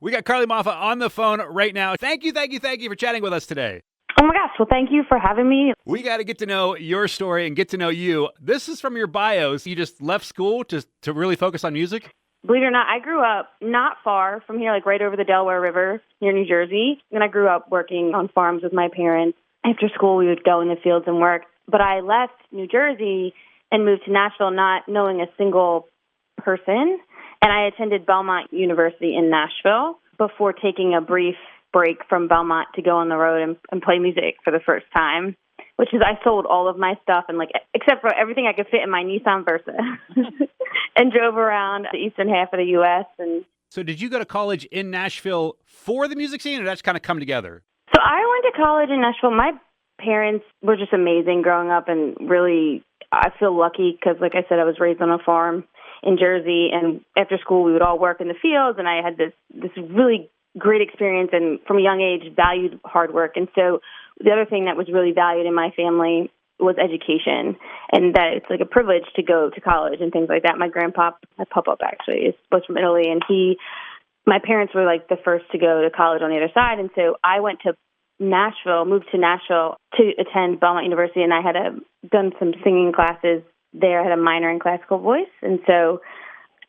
We got Carly Moffa on the phone right now. Thank you for chatting with us today. Oh my gosh, well, thank you for having me. We got to get to know your story and get to know you. This is from your bios. You just left school to really focus on music? Believe it or not, I grew up not far from here, like right over the Delaware River near New Jersey. And I grew up working on farms with my parents. After school, we would go in the fields and work. But I left New Jersey and moved to Nashville not knowing a single person. And I attended Belmont University in Nashville before taking a brief break from Belmont to go on the road and play music for the first time, which is I sold all of my stuff and except for everything I could fit in my Nissan Versa and drove around the eastern half of the U.S. And so did you go to college in Nashville for the music scene, or that's kind of come together? So I went to college in Nashville. My parents were just amazing growing up, and really I feel lucky because, like I said, I was raised on a farm in Jersey, and after school we would all work in the fields, and I had this really great experience, and from a young age valued hard work. And so the other thing that was really valued in my family was education, and that it's like a privilege to go to college and things like that. My grandpa, my pop-up actually, was from Italy, and my parents were like the first to go to college on the other side. And so I went to Nashville, moved to Nashville to attend Belmont University, and I had done some singing classes there. I had a minor in classical voice, and so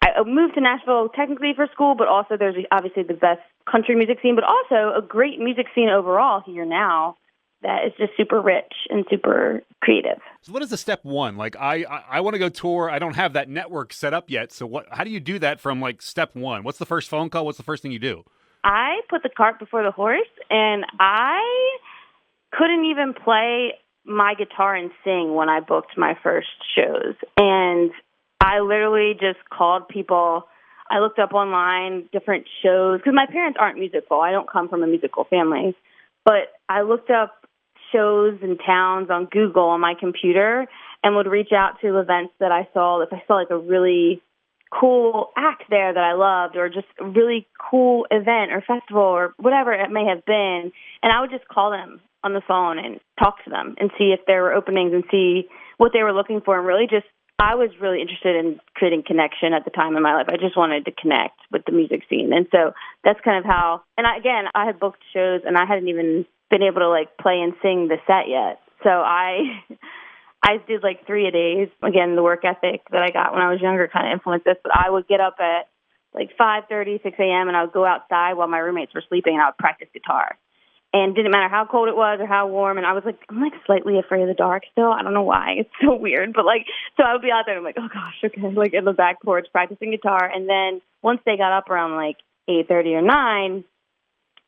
I moved to Nashville technically for school, but also there's obviously the best country music scene, but also a great music scene overall here now that is just super rich and super creative. So what is the step one? Like I want to go tour. I don't have that network set up yet. So how do you do that from like step one? What's the first phone call? What's the first thing you do? I put the cart before the horse, and I couldn't even play my guitar and sing when I booked my first shows. And I literally just called people. I looked up online different shows because my parents aren't musical. I don't come from a musical family. But I looked up shows and towns on Google on my computer and would reach out to events that I saw. If I saw like a really cool act there that I loved, or just a really cool event or festival or whatever it may have been, and I would just call them on the phone and talk to them and see if there were openings and see what they were looking for. And really just, I was really interested in creating connection at the time in my life. I just wanted to connect with the music scene. And so that's kind of how, and I had booked shows and I hadn't even been able to like play and sing the set yet. So I did like 3 a days. Again, the work ethic that I got when I was younger kind of influenced this, but I would get up at like 5:30, 6 a.m. and I would go outside while my roommates were sleeping and I would practice guitar. And it didn't matter how cold it was or how warm. And I'm like slightly afraid of the dark still. I don't know why. It's so weird. But so I would be out there and I'm like, oh gosh, okay. Like in the back porch practicing guitar. And then once they got up around like 8:30 or 9,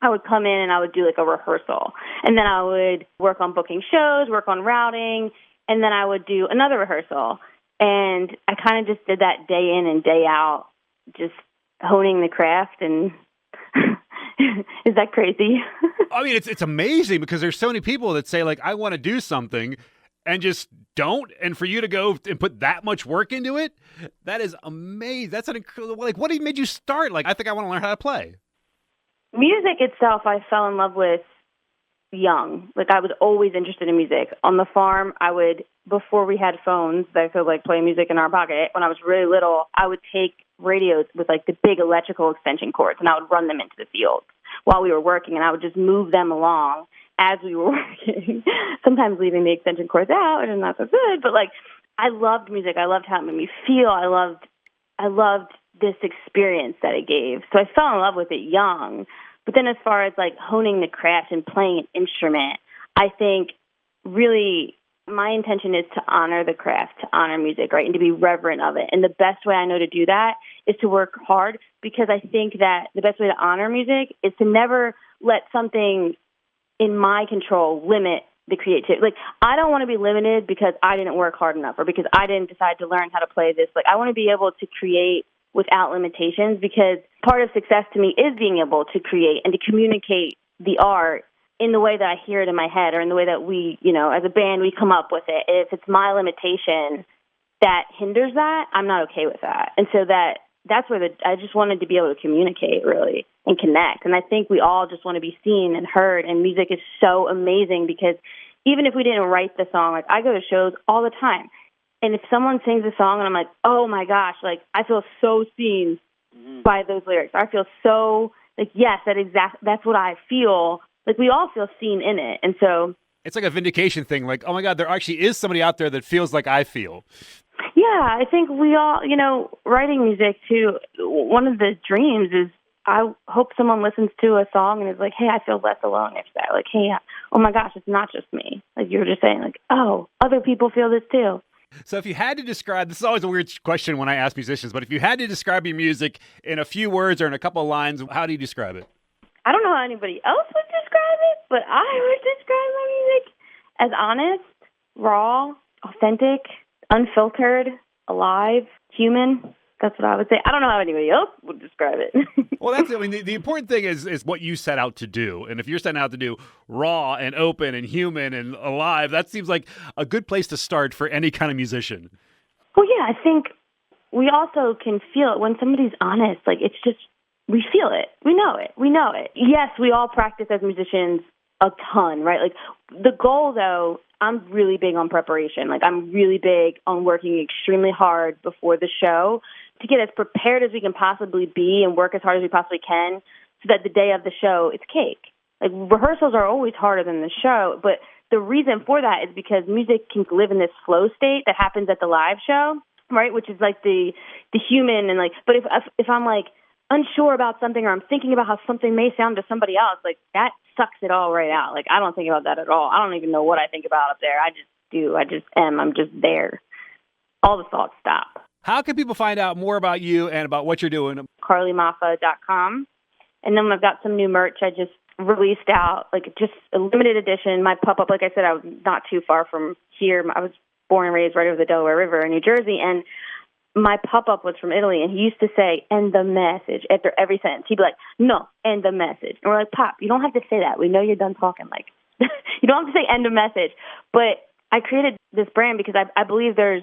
I would come in and I would do like a rehearsal. And then I would work on booking shows, work on routing. And then I would do another rehearsal. And I kind of just did that day in and day out, just honing the craft. And is that crazy? I mean, it's amazing because there's so many people that say, like, I want to do something and just don't. And for you to go and put that much work into it, that is amazing. That's an incredible, like, what made you start? Like, I think I want to learn how to play. Music itself, I fell in love with young. Like, I was always interested in music. On the farm, before we had phones that could, like, play music in our pocket, when I was really little, I would take radios with, like, the big electrical extension cords, and I would run them into the fields while we were working, and I would just move them along as we were working, sometimes leaving the extension cords out, and not so good, but, like, I loved music. I loved how it made me feel. I loved this experience that it gave. So I fell in love with it young. But then as far as, like, honing the craft and playing an instrument, I think really my intention is to honor the craft, to honor music, right, and to be reverent of it. And the best way I know to do that is to work hard, because I think that the best way to honor music is to never let something in my control limit the creativity. Like, I don't want to be limited because I didn't work hard enough or because I didn't decide to learn how to play this. Like, I want to be able to create without limitations, because part of success to me is being able to create and to communicate the art in the way that I hear it in my head, or in the way that we, as a band, we come up with it. If it's my limitation that hinders that, I'm not okay with that. And so that's where I just wanted to be able to communicate, really, and connect. And I think we all just want to be seen and heard, and music is so amazing because even if we didn't write the song, like, I go to shows all the time, and if someone sings a song and I'm like, oh my gosh, like, I feel so seen by those lyrics. I feel so like, yes, that's what I feel. Like, we all feel seen in it. And so it's like a vindication thing. Like, oh my God, there actually is somebody out there that feels like I feel. yeah, I think we all, writing music too, one of the dreams is I hope someone listens to a song and is like, hey, I feel less alone next to that. Like, hey, oh my gosh, it's not just me. Like you were just saying, like, oh, other people feel this too. So if you had to describe, this is always a weird question when I ask musicians, but if you had to describe your music in a few words or in a couple of lines, how do you describe it? I don't know how anybody else would describe it, but I would describe my music as honest, raw, authentic, unfiltered, alive, human. That's what I would say. I don't know how anybody else would describe it. Well, the important thing is what you set out to do. And if you're setting out to do raw and open and human and alive, that seems like a good place to start for any kind of musician. Well, yeah, I think we also can feel it when somebody's honest. Like, it's just, we feel it. We know it. We know it. Yes, we all practice as musicians a ton, right? Like, the goal, though, I'm really big on preparation. Like, I'm really big on working extremely hard before the show to get as prepared as we can possibly be and work as hard as we possibly can so that the day of the show, it's cake. Like, rehearsals are always harder than the show, but the reason for that is because music can live in this flow state that happens at the live show, right? Which is like the human and like, but if I'm like unsure about something or I'm thinking about how something may sound to somebody else, like that sucks it all right out. Like, I don't think about that at all. I don't even know what I think about up there. I just do. I just am. I'm just there. All the thoughts stop. How can people find out more about you and about what you're doing? CarlyMoffa.com. And then I've got some new merch I just released out, like just a limited edition. My pop-up, like I said, I was not too far from here. I was born and raised right over the Delaware River in New Jersey, and my pop-up was from Italy, and he used to say, end the message, after every sentence. He'd be like, no, end the message. And we're like, Pop, you don't have to say that. We know you're done talking. Like, you don't have to say end the message. But I created this brand because I believe there's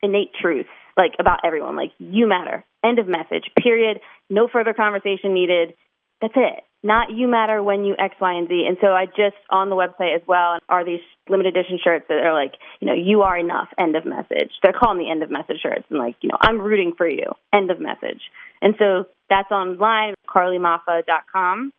innate truth, like, about everyone. Like, you matter. End of message, period. No further conversation needed. That's it. Not you matter when you X, Y, and Z. And so I just, on the website as well, are these limited edition shirts that are like, you are enough, end of message. They're calling the end of message shirts. And like, I'm rooting for you, end of message. And so that's online, CarlyMoffa.com.